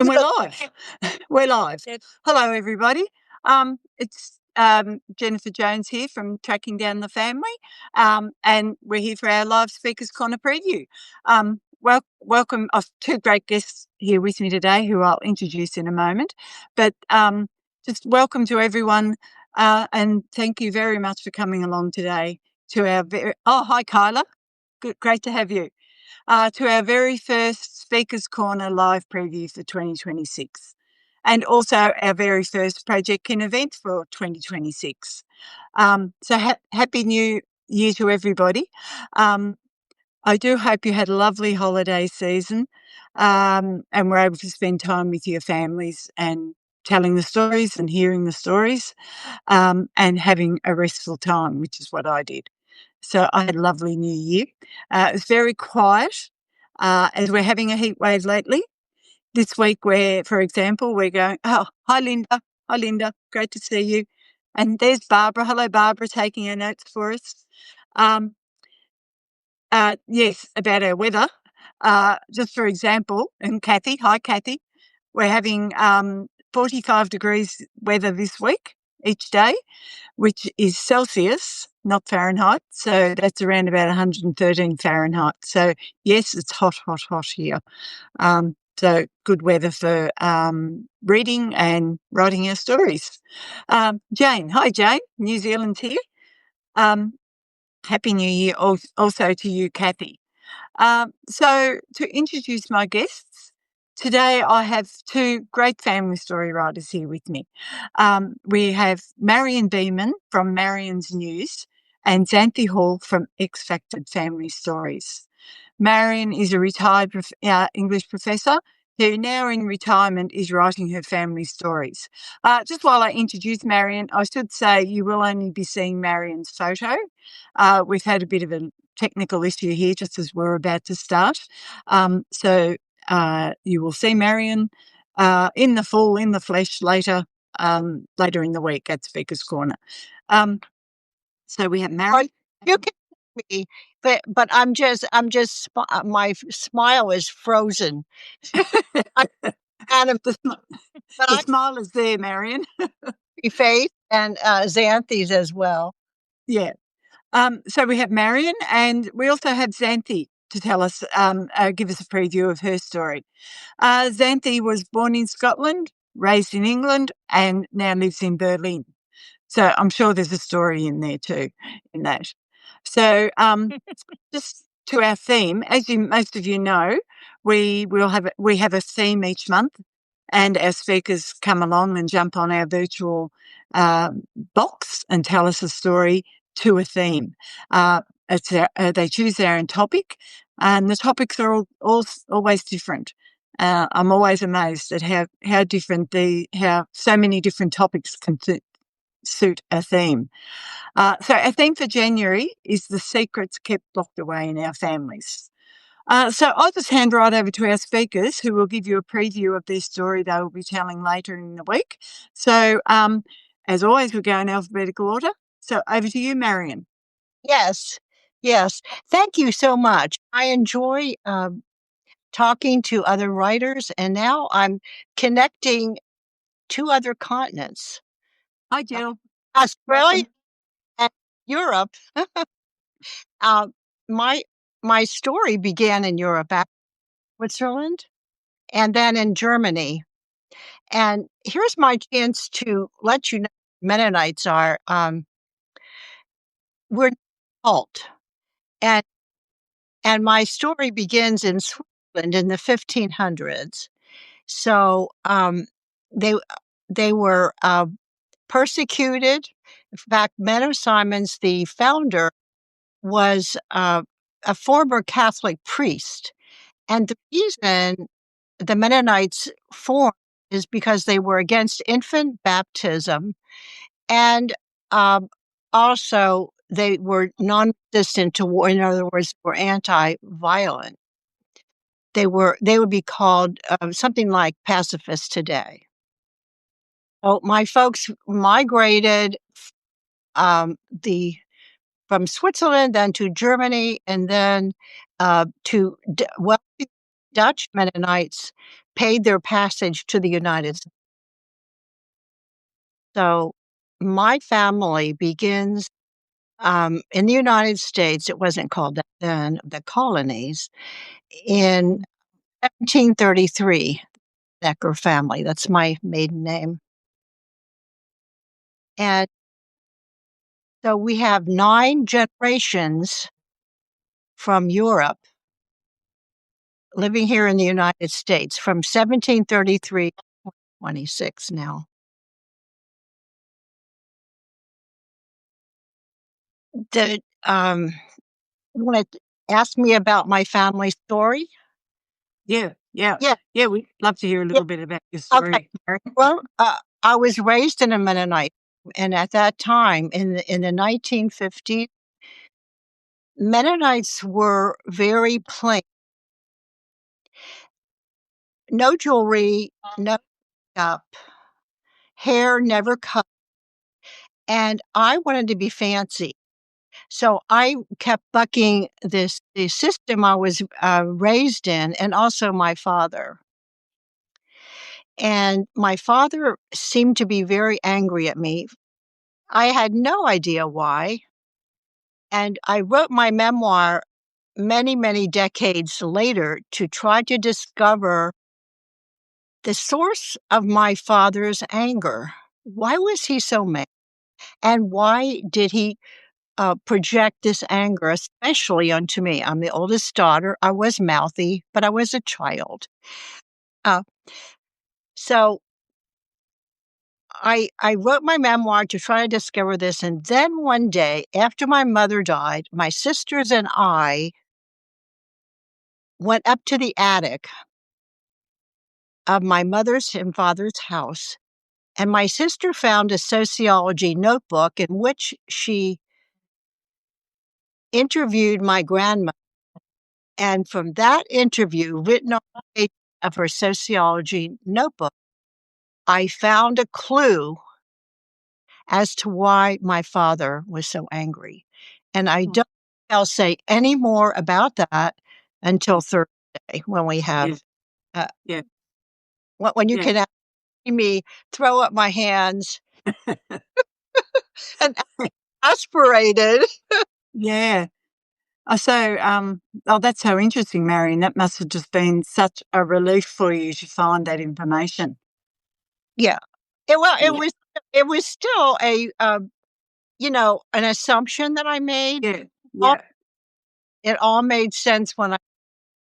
And we're live. We're live. Hello, everybody. It's Jennifer Jones here from Tracking Down the Family, and we're here for our live Speakers Corner preview. Welcome. I've two great guests here with me today, who I'll introduce in a moment. But just welcome to everyone, and thank you very much for coming along today to our hi, Kyla. Great to have you. To our very first Speakers Corner live preview for 2026, and also our very first Projectkin event for 2026. Happy New Year to everybody. I do hope you had a lovely holiday season, and were able to spend time with your families and telling the stories and hearing the stories, and having a restful time, which is what I did. So I had a lovely New Year. It was very quiet, as we're having a heat wave lately. This week, for example, we're going, oh, hi, Linda. Hi, Linda. Great to see you. And there's Barbara. Hello, Barbara, taking our notes for us. Yes, about our weather. Just for example, and Kathy, hi, Kathy. We're having 45 degrees weather this week, each day, which is Celsius, not Fahrenheit. So that's around about 113 Fahrenheit. So yes, it's hot, hot, hot here. So good weather for reading and writing our stories. Jane, hi Jane, New Zealand's here. Happy New Year also to you, Kathy. So to introduce my guests, today I have two great family story writers here with me. We have Marian Beaman from Marian's News and Xanthe Hall from X Factor Family Stories. Marian is a retired English professor who now in retirement is writing her family stories. Just while I introduce Marian, I should say you will only be seeing Marian's photo. We've had a bit of a technical issue here just as we're about to start. So you will see Marian in the flesh later in the week at Speakers Corner. So we have Marian. You can see me, but I'm just my smile is frozen. The smile is there, Marian. Face and Xanthe's as well. Yeah. So we have Marian, and we also have Xanthe to tell us, give us a preview of her story. Xanthe was born in Scotland, raised in England, and now lives in Berlin. So I'm sure there's a story in there too, in that. So just to our theme, as most of you know, we have a theme each month, and our speakers come along and jump on our virtual box and tell us a story to a theme. They choose their own topic, and the topics are always different. I'm always amazed at how different how so many different topics can suit a theme. So our theme for January is the secrets kept locked away in our families. So I'll just hand right over to our speakers, who will give you a preview of their story they will be telling later in the week. So as always, we go in alphabetical order. So over to you, Marian. Yes. Thank you so much. I enjoy talking to other writers, and now I'm connecting two other continents. Hi, Jill. Australia and Europe. My story began in Europe, Switzerland, and then in Germany. And here's my chance to let you know Mennonites are we're cult. And my story begins in Switzerland in the 1500s. So they were persecuted. In fact, Menno Simons, the founder, was a former Catholic priest. And the reason the Mennonites formed is because they were against infant baptism, and also they were non-resistant to war. In other words, were anti-violent. They would be called something like pacifists today. So my folks migrated from Switzerland, then to Germany, and then to wealthy Dutch Mennonites paid their passage to the United States. So my family begins in the United States. It wasn't called that then, the colonies, in 1733. Becker family. That's my maiden name. And so we have 9 generations from Europe living here in the United States from 1733 to 26 now. Did you want to ask me about my family story? Yeah, yeah, Yeah, yeah. We'd love to hear a yeah. little bit about your Okay. story, Mary. Well, I was raised in a Mennonite, and at that time in the 1950s, Mennonites were very plain. No jewelry, no makeup, hair never cut, and I wanted to be fancy. So I kept bucking the system I was raised in, and also my father. And my father seemed to be very angry at me. I had no idea why. And I wrote my memoir many, many decades later to try to discover the source of my father's anger. Why was he so mad? And why did he project this anger, especially onto me? I'm the oldest daughter. I was mouthy, but I was a child. Uh, so I wrote my memoir to try to discover this. And then one day, after my mother died, my sisters and I went up to the attic of my mother's and father's house. And my sister found a sociology notebook in which she interviewed my grandmother. And from that interview, written on the page of her sociology notebook, I found a clue as to why my father was so angry. And I don't think I'll say any more about that until Thursday when we Yeah, have, yeah, when you yeah, can see me throw up my hands and aspirated. yeah. Oh, that's so interesting, Marian. That must have just been such a relief for you to find that information. Yeah. Yeah, It was still a, an assumption that I made. yeah, All yeah, It all made sense when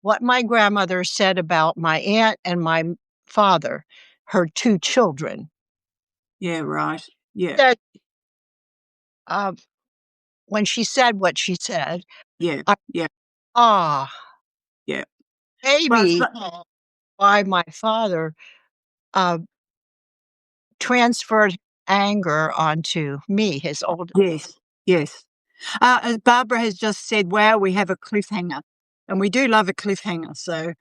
what my grandmother said about my aunt and my father, her 2 children. yeah, right. Yeah, That, uh, when she said what she said, yeah, I yeah, ah, yeah. Well, it's maybe not, why my father, uh, transferred anger onto me, his older. yes, yes. As Barbara has just said, wow, we have a cliffhanger, and we do love a cliffhanger. So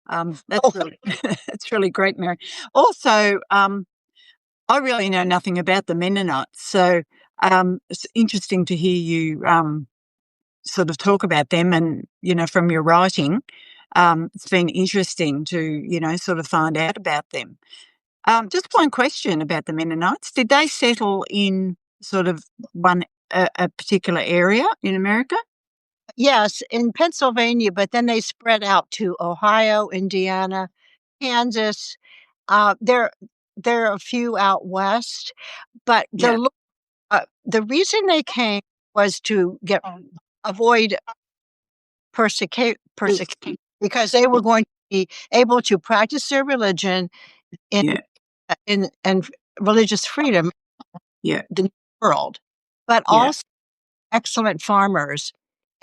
that's Oh, really that's really great, Mary. Also, I really know nothing about the Mennonites, so it's interesting to hear you sort of talk about them, and from your writing, it's been interesting to sort of find out about them. Just one question about the Mennonites: did they settle in sort of a particular area in America? yes, in Pennsylvania, but then they spread out to Ohio, Indiana, Kansas. There are a few out west, but Yeah. the reason they came was to avoid Yes. persecution because they were going to be able to practice their religion in Yeah. in and religious freedom Yeah. in the world, but Yeah. also excellent farmers.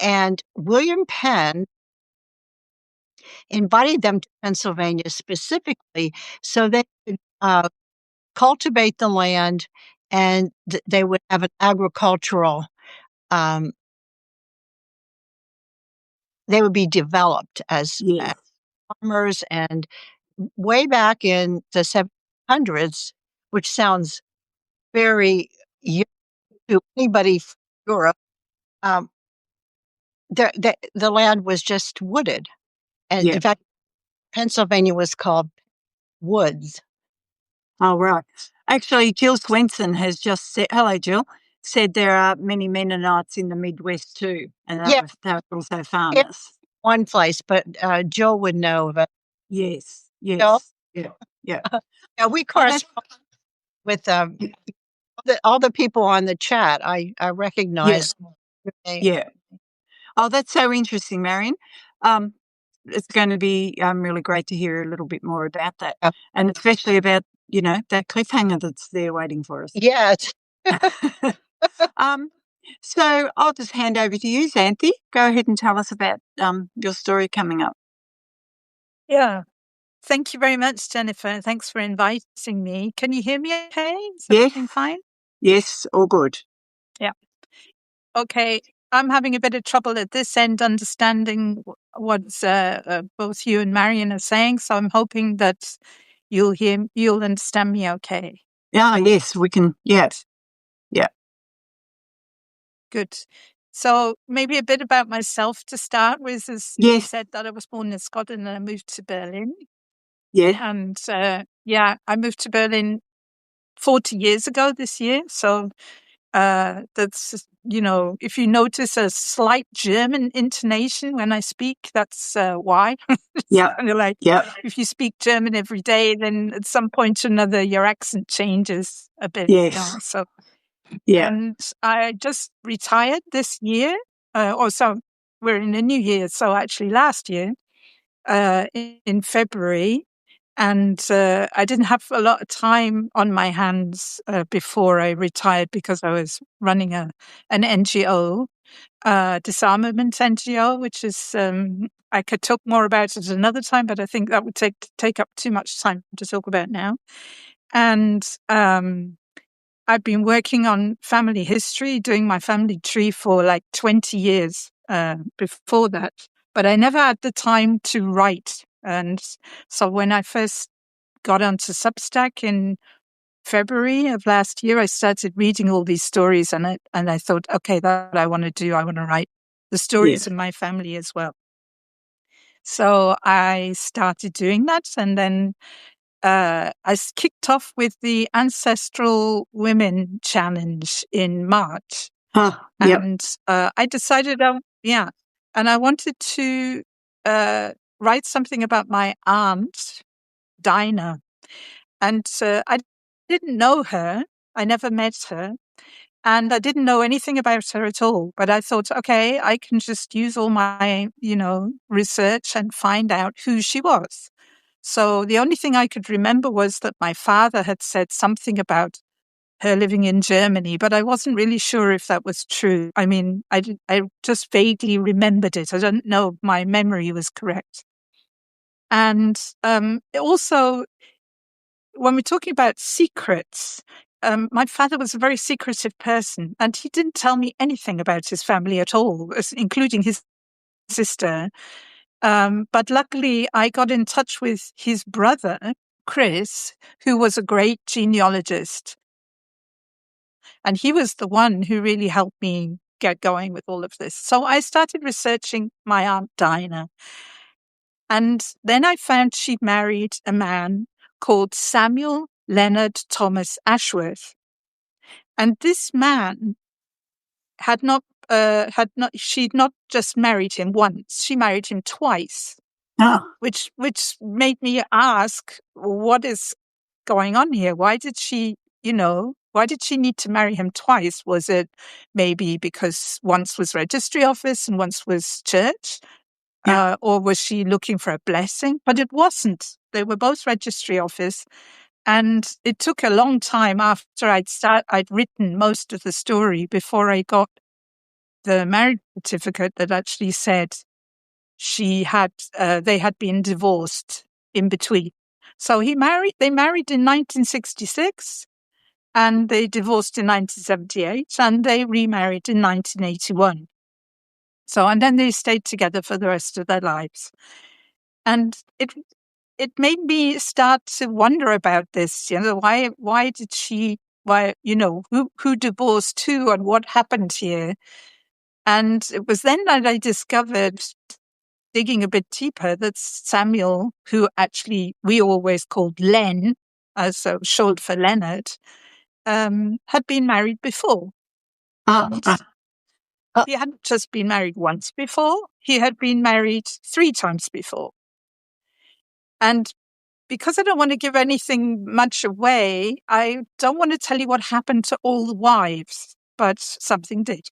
And William Penn invited them to Pennsylvania specifically so they could cultivate the land, and they would have an agricultural, um, they would be developed as Yes. farmers. And way back in the 700s, which sounds very young to anybody from Europe, um, the land was just wooded. And Yeah. in fact, Pennsylvania was called woods. Oh, right. Actually, Jill Swenson has just said, hello, Jill, said there are many Mennonites in the Midwest too, and Yeah, they were also it's farmers. one place, but Jill would know about Yes, Jill. yes, yeah, yeah. Yeah, we Oh, that's, correspond with all the people on the chat. I yeah, recognize your name. yeah. Oh, that's so interesting, Marian. Um, it's going to be really great to hear a little bit more about that, Yeah. and especially about that cliffhanger that's there waiting for us. Yes. um, so I'll just hand over to you, Xanthe. Go ahead and tell us about your story coming up. Yeah. Thank you very much, Jennifer. Thanks for inviting me. Can you hear me okay? Is Yes, everything fine? yes, all good. Yeah. Okay. I'm having a bit of trouble at this end understanding what both you and Marian are saying, so I'm hoping that you'll understand me okay. Yeah, yes, we can. Yeah, yeah, Good. So maybe a bit about myself to start with. As you yes, said, that I was born in Scotland and I moved to Berlin. yes, And I moved to Berlin 40 years ago this year. So that's, if you notice a slight German intonation when I speak, that's why. It's yeah, kind of like yeah, if you speak German every day, then at some point or another, your accent changes a bit. yes, So, yeah. and I just retired this year, or so we're in a new year. So actually last year, in February. And I didn't have a lot of time on my hands before I retired because I was running an NGO, disarmament NGO, which is I could talk more about it another time, but I think that would take up too much time to talk about now. And I've been working on family history, doing my family tree for like 20 years before that, but I never had the time to write. And so when I first got onto Substack in February of last year, I started reading all these stories and I thought, okay, that's what I want to do. I want to write the stories Yes. of my family as well. So I started doing that, and then kicked off with the Ancestral Women Challenge in March. Yep. And I decided, and I wanted to write something about my aunt, Dinah. And I didn't know her. I never met her. And I didn't know anything about her at all. But I thought, okay, I can just use all my, research and find out who she was. So the only thing I could remember was that my father had said something about her living in Germany, but I wasn't really sure if that was true. I mean, I just vaguely remembered it. I don't know if my memory was correct. And also, when we're talking about secrets, my father was a very secretive person, and he didn't tell me anything about his family at all, including his sister. But luckily, I got in touch with his brother, Chris, who was a great genealogist. And he was the one who really helped me get going with all of this. So I started researching my Aunt Dinah. And then I found she'd married a man called Samuel Leonard Thomas Ashworth. And this man she'd not just married him once, she married him twice, Oh, which made me ask, what is going on here? Why did she need to marry him twice? Was it maybe because once was registry office and once was church? yeah. Or was she looking for a blessing? But it wasn't. They were both registry office. And it took a long time after I'd written most of the story before I got the marriage certificate that actually said they had been divorced in between. So they married in 1966 and they divorced in 1978 and they remarried in 1981. So, and then they stayed together for the rest of their lives. And it made me start to wonder about this, who divorced who and what happened here. And it was then that I discovered digging a bit deeper, that Samuel, who actually we always called Len, so short for Leonard, had been married before. And he hadn't just been married once before, he had been married 3 times before. And because I don't want to give anything much away, I don't want to tell you what happened to all the wives, but something did.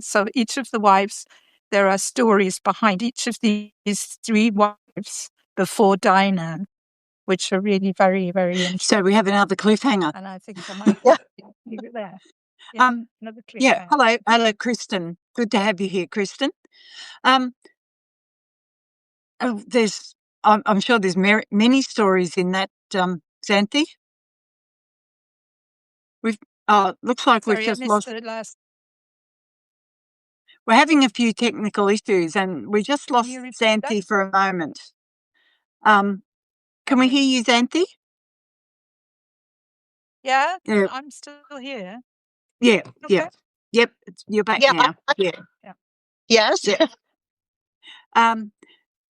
So each of the wives, there are stories behind each of these 3 wives before Dinah, which are really very, very interesting. So we have another cliffhanger. And I think I might leave it there. Yeah, another cliffhanger. Hello, Kristen. Good to have you here, Kristen. I'm sure there's many stories in that, Xanthe. Looks like Sorry, we've just I missed lost. the last. We're having a few technical issues, and we just lost you repeat Xanthe that? for a moment. Can we Okay. hear you, Xanthe? Yeah, Yeah. I'm still here. Yeah. Okay. Yep. You're back Yeah. now. Yeah. Yes. Yeah.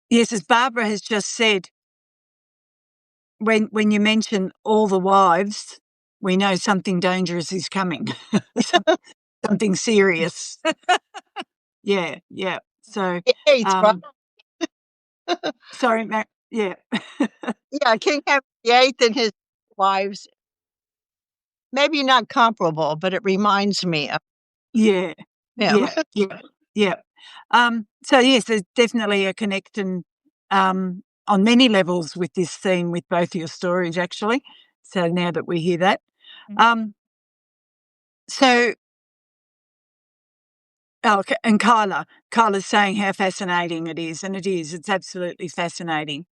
Yes, as Barbara has just said, when you mention all the wives, we know something dangerous is coming. Something serious. Yeah. So, The eighth, right? sorry, Mac. Yeah. Yeah, King Henry VIII and his wives. Maybe not comparable, but it reminds me of Yeah. him. Yeah. So yes, there's definitely a connection on many levels with this theme with both your stories, actually. So now that we hear that, and Kyla's saying how fascinating it is, and it is. It's absolutely fascinating.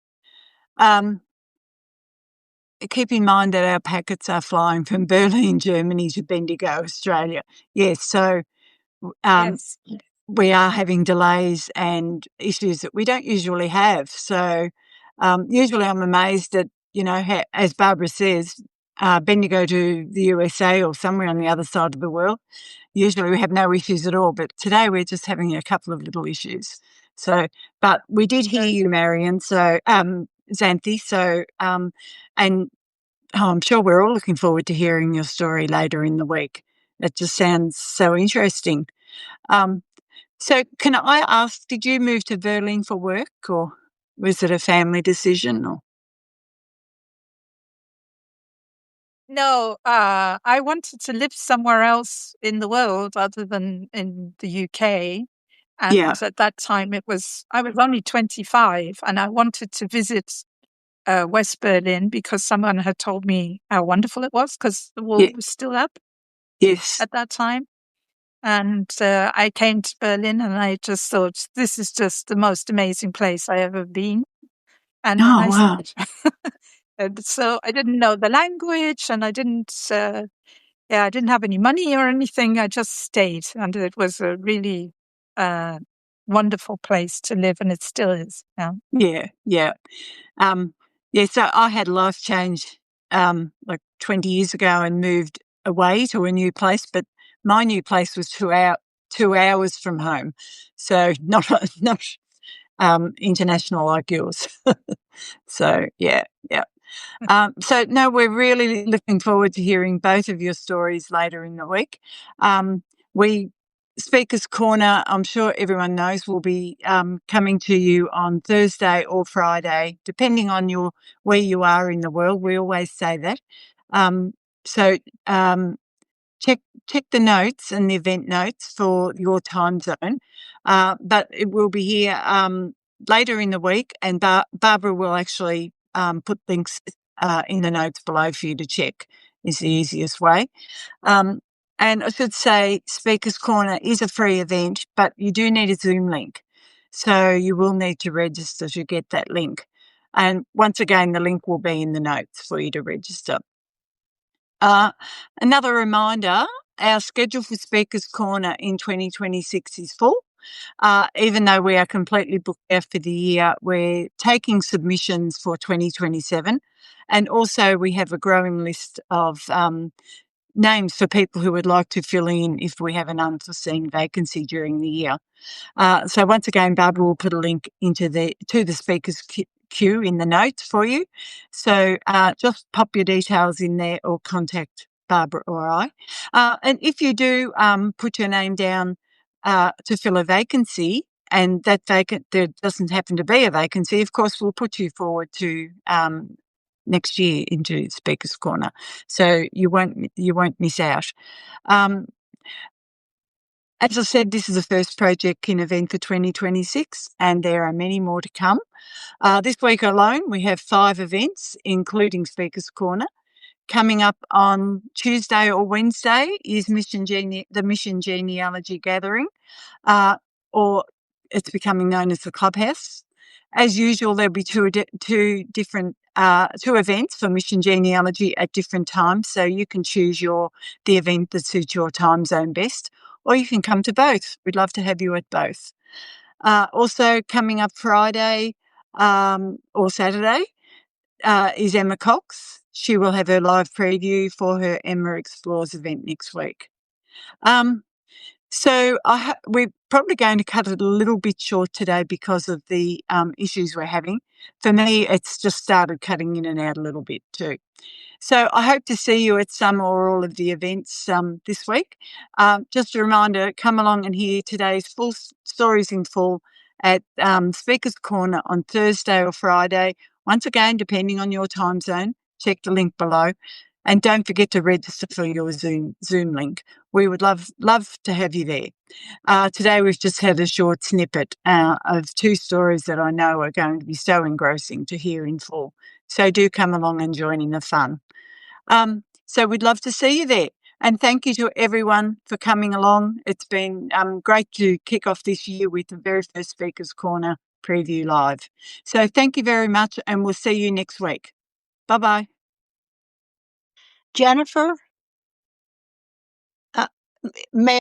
Keep in mind that our packets are flying from Berlin, Germany to Bendigo, Australia. Yes, so Yes. we are having delays and issues that we don't usually have. So usually I'm amazed that, as Barbara says, Bendigo to the USA or somewhere on the other side of the world, usually we have no issues at all. But today we're just having a couple of little issues. So, but we did hear you, Marian, so Xanthe. So, and I'm sure we're all looking forward to hearing your story later in the week. It just sounds so interesting. So can I ask, did you move to Berlin for work, or was it a family decision? Or? No, I wanted to live somewhere else in the world other than in the UK. And at that time I was only 25, and I wanted to visit West Berlin because someone had told me how wonderful it was because the wall was still up at that time. And I came to Berlin and I just thought, this is just the most amazing place I ever been. And I stayed. And so I didn't know the language, and I didn't have any money or anything. I just stayed, and it was a really wonderful place to live, and it still is now. Yeah. So I had a life change like 20 years ago and moved away to a new place, but my new place was 2 hours from home, so not international like yours. So yeah. So no, we're really looking forward to hearing both of your stories later in the week. We Speakers Corner, I'm sure everyone knows, will be coming to you on Thursday or Friday, depending on where you are in the world. We always say that. So check the notes and the event notes for your time zone. But it will be here later in the week, and Barbara will actually put links in the notes below for you to check. Is the easiest way. And I should say, Speakers Corner is a free event, but you do need a Zoom link. So you will need to register to get that link. And once again, the link will be in the notes for you to register. Another reminder, our schedule for Speakers Corner in 2026 is full. Even though we are completely booked out for the year, we're taking submissions for 2027. And also we have a growing list of names for people who would like to fill in if we have an unforeseen vacancy during the year. So once again, Barbara will put a link to the speakers queue in the notes for you. So just pop your details in there or contact Barbara or I. And if you do put your name down to fill a vacancy, and that there doesn't happen to be a vacancy, of course, we'll put you forward to next year into Speakers Corner, so you won't miss out. As I said, this is the first Projectkin event for 2026, and there are many more to come. This week alone, we have 5 events, including Speakers Corner. Coming up on Tuesday or Wednesday is the Mission Genealogy Gathering, or it's becoming known as the Clubhouse. As usual, there'll be two events for Mission Genealogy at different times, so you can choose the event that suits your time zone best, or you can come to both. We'd love to have you at both. Also coming up Friday or Saturday is Emma Cox. She will have her live preview for her Emma Explores event next week. So we're probably going to cut it a little bit short today because of the issues we're having. For me, it's just started cutting in and out a little bit too. So I hope to see you at some or all of the events this week. Just a reminder, come along and hear today's full stories in full at Speakers Corner on Thursday or Friday. Once again, depending on your time zone, check the link below. And don't forget to register for your Zoom link. We would love to have you there. Today we've just had a short snippet of 2 stories that I know are going to be so engrossing to hear in full. So do come along and join in the fun. So we'd love to see you there. And thank you to everyone for coming along. It's been great to kick off this year with the very first Speakers Corner preview live. So thank you very much, and we'll see you next week. Bye-bye. Jennifer, may